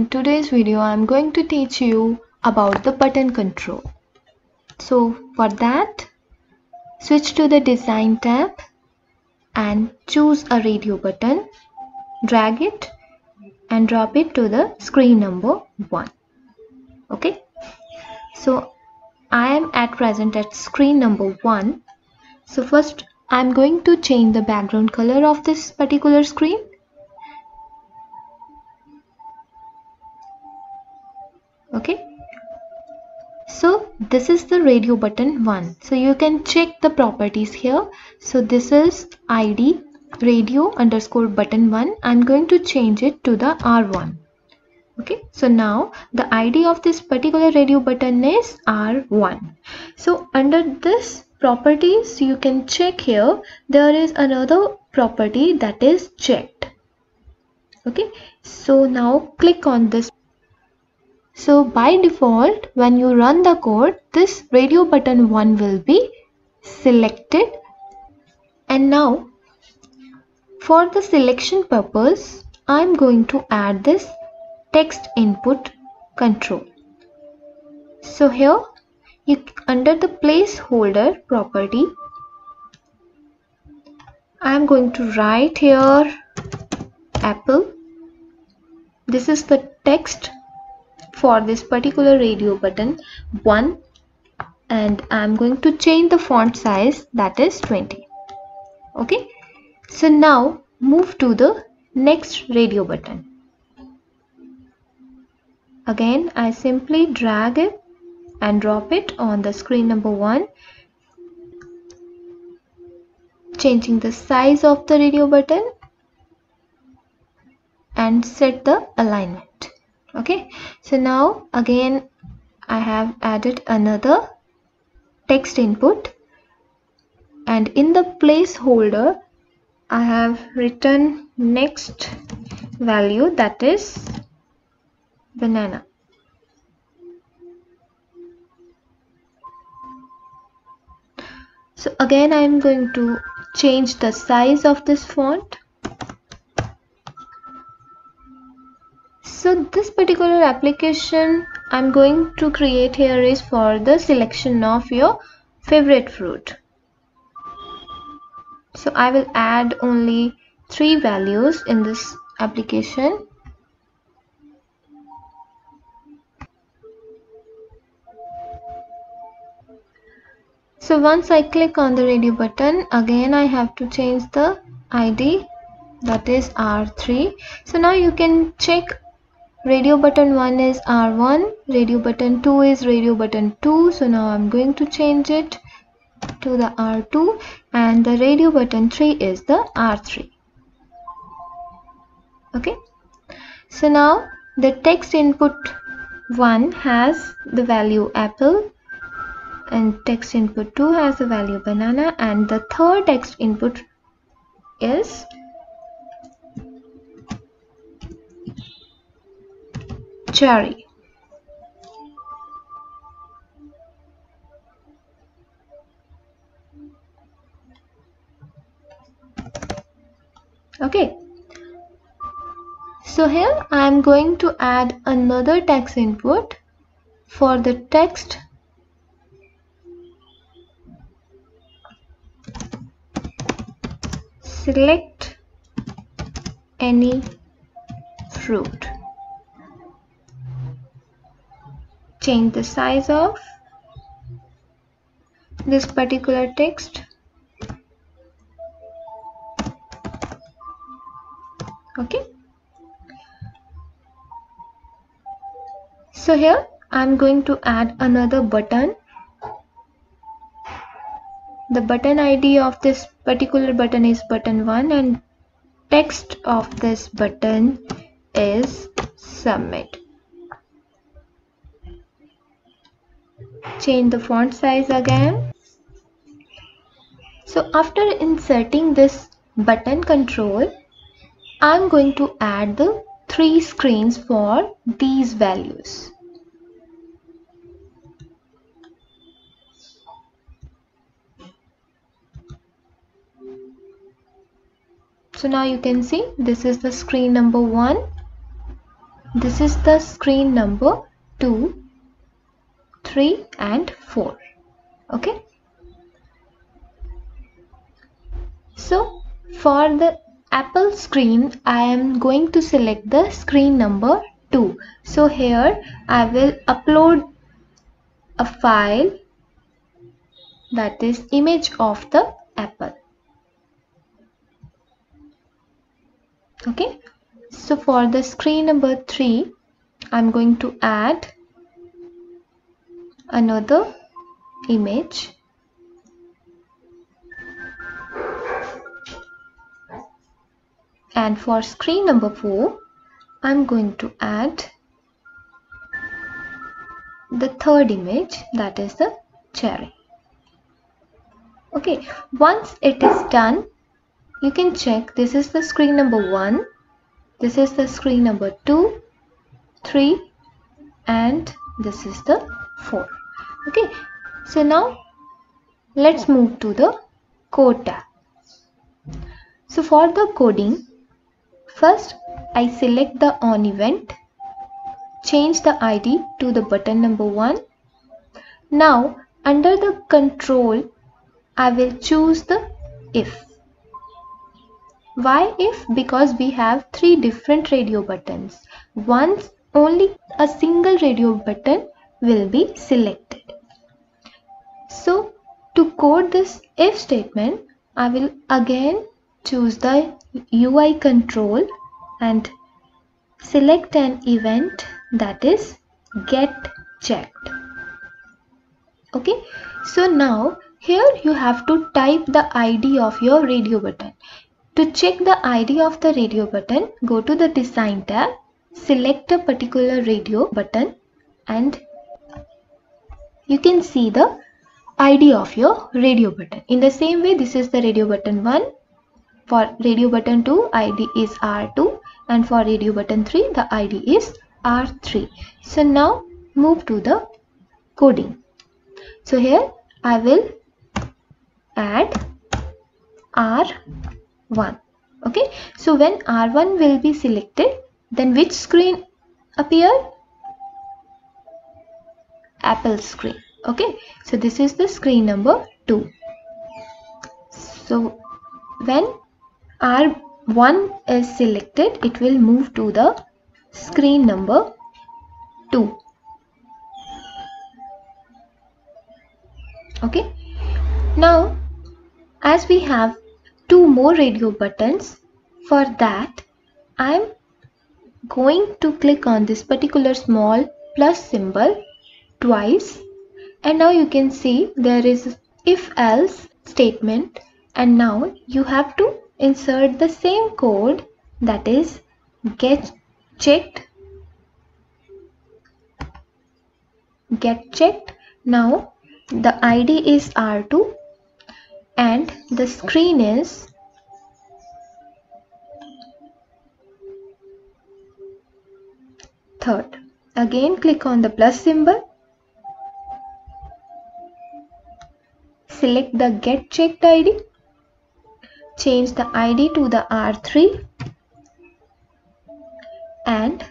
in today's video I'm going to teach you about the button control. So for that, switch to the Design tab and choose a radio button, drag it and drop it to the screen number 1. Okay, so I am at present at screen number 1. So first I'm going to change the background color of this particular screen. Okay, so this is the radio button 1. So you can check the properties here. So this is ID radio underscore button 1. I'm going to change it to the R1. Okay, so now the ID of this particular radio button is R1. So under this properties you can check here, there is another property that is checked. Okay, so now click on this. So by default, when you run the code, this radio button 1 will be selected. And now for the selection purpose, I'm going to add this text input control. So here under the placeholder property, I'm going to write here Apple. This is the text for this particular radio button 1, and I'm going to change the font size, that is 20. Okay, so now move to the next radio button. Again I simply drag it and drop it on the screen number 1, changing the size of the radio button and set the alignment. Okay, so now again I have added another text input, and in the placeholder I have written next value, that is banana. So again I am going to change the size of this font. So this particular application I'm going to create here is for the selection of your favorite fruit. So I will add only 3 values in this application. So once I click on the radio button, again I have to change the ID, that is R3. So now you can check radio button 1 is R1, radio button 2 is radio button 2. So now I'm going to change it to the R2, and the radio button 3 is the R3. Okay, so now the text input 1 has the value apple, and text input 2 has the value banana, and the third text input is cherry. Okay, so here I am going to add another text input. For the text, select any fruit. Change the size of this particular text. Okay, so here I'm going to add another button. The button ID of this particular button is button 1, and text of this button is submit. Change the font size again. So after inserting this button control, I'm going to add the 3 screens for these values. So now you can see this is the screen number 1, this is the screen number 2, 3 and 4. Okay. So for the Apple screen, I am going to select the screen number 2. So here I will upload a file, that is image of the apple. Okay. So for the screen number 3, I'm going to add another image. And for screen number 4, I'm going to add the third image, that is the cherry. Okay, once it is done, you can check this is the screen number 1, this is the screen number 2, 3 and this is the 4. Okay, so now let's move to the code tab. So for the coding, first I select the on event, change the ID to the button number 1. Now under the control, I will choose the if. Why if? Because we have 3 different radio buttons. Once only a single radio button will be selected. So to code this if statement, I will again choose the UI control and select an event, that is get checked. Okay, so now here you have to type the ID of your radio button. To check the ID of the radio button, go to the design tab, select a particular radio button and you can see the ID of your radio button. In the same way, this is the radio button 1. For radio button 2, ID is R2 and for radio button 3, the ID is R3. So now move to the coding. So here I will add R1. Okay, so when R1 will be selected, then which screen appear? Apple screen. Okay, so this is the screen number 2. So when R1 is selected, it will move to the screen number 2. Okay, now as we have 2 more radio buttons, for that I am going to click on this particular small plus symbol twice, and now you can see there is if else statement, and now you have to insert the same code, that is get checked. Now the ID is R2 and the screen is third. Again click on the plus symbol, select the get checked ID, change the ID to the R3 and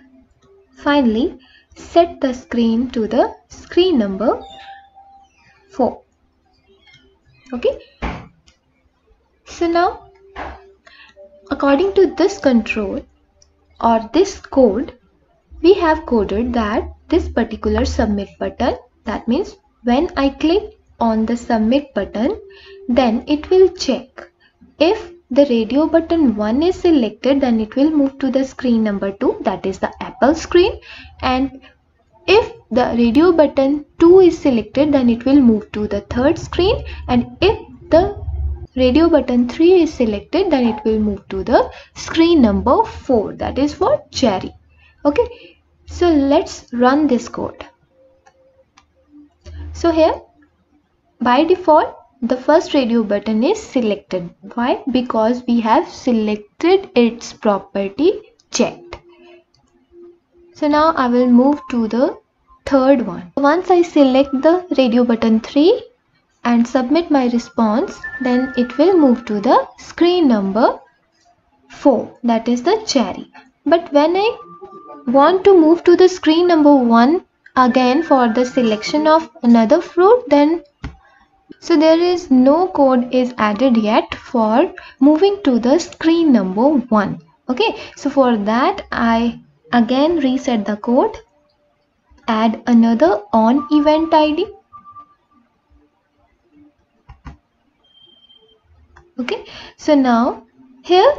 finally set the screen to the screen number 4. Okay, so now according to this control or this code, we have coded that this particular submit button, that means when I click on the submit button, then it will check if the radio button 1 is selected, then it will move to the screen number 2, that is the Apple screen, and if the radio button 2 is selected, then it will move to the third screen, and if the radio button 3 is selected, then it will move to the screen number 4, that is for cherry. Okay, so let's run this code. So here by default the first radio button is selected. Why? Because we have selected its property checked. So now I will move to the third one. Once I select the radio button 3 and submit my response, then it will move to the screen number 4, that is the cherry. But when I want to move to the screen number 1 again for the selection of another fruit, then so there is no code is added yet for moving to the screen number 1. Okay, so for that I again reset the code, add another on event ID. Okay, so now here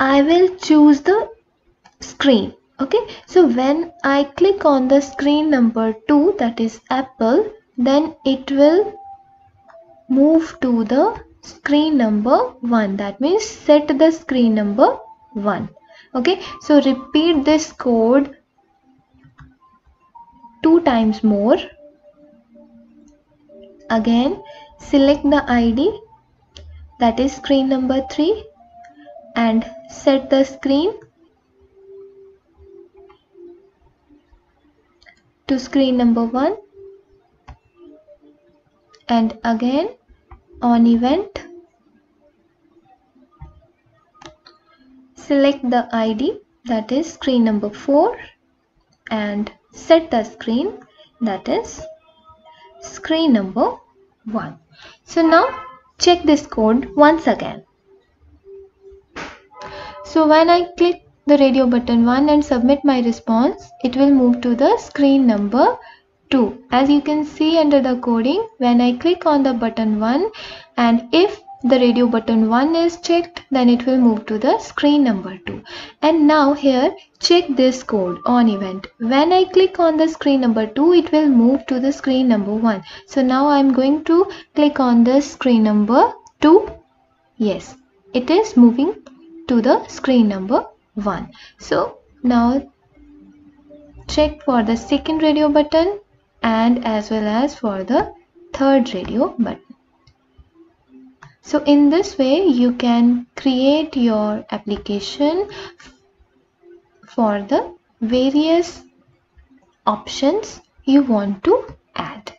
I will choose the screen. Okay, so when I click on the screen number 2, that is apple, then it will move to the screen number 1. That means set the screen number 1. Okay, so repeat this code 2 times more. Again select the ID, that is screen number 3, and set the screen to screen number 1, and again on event select the ID, that is screen number 4, and set the screen, that is screen number 1. So now check this code once again. So when I click the radio button 1 and submit my response, it will move to the screen number 2. As you can see under the coding, when I click on the button 1 and if the radio button 1 is checked, then it will move to the screen number 2. And now here check this code on event. When I click on the screen number 2, it will move to the screen number 1. So now I am going to click on the screen number 2. Yes, it is moving to the screen number 1. So now check for the second radio button and as well as for the third radio button. So in this way you can create your application for the various options you want to add.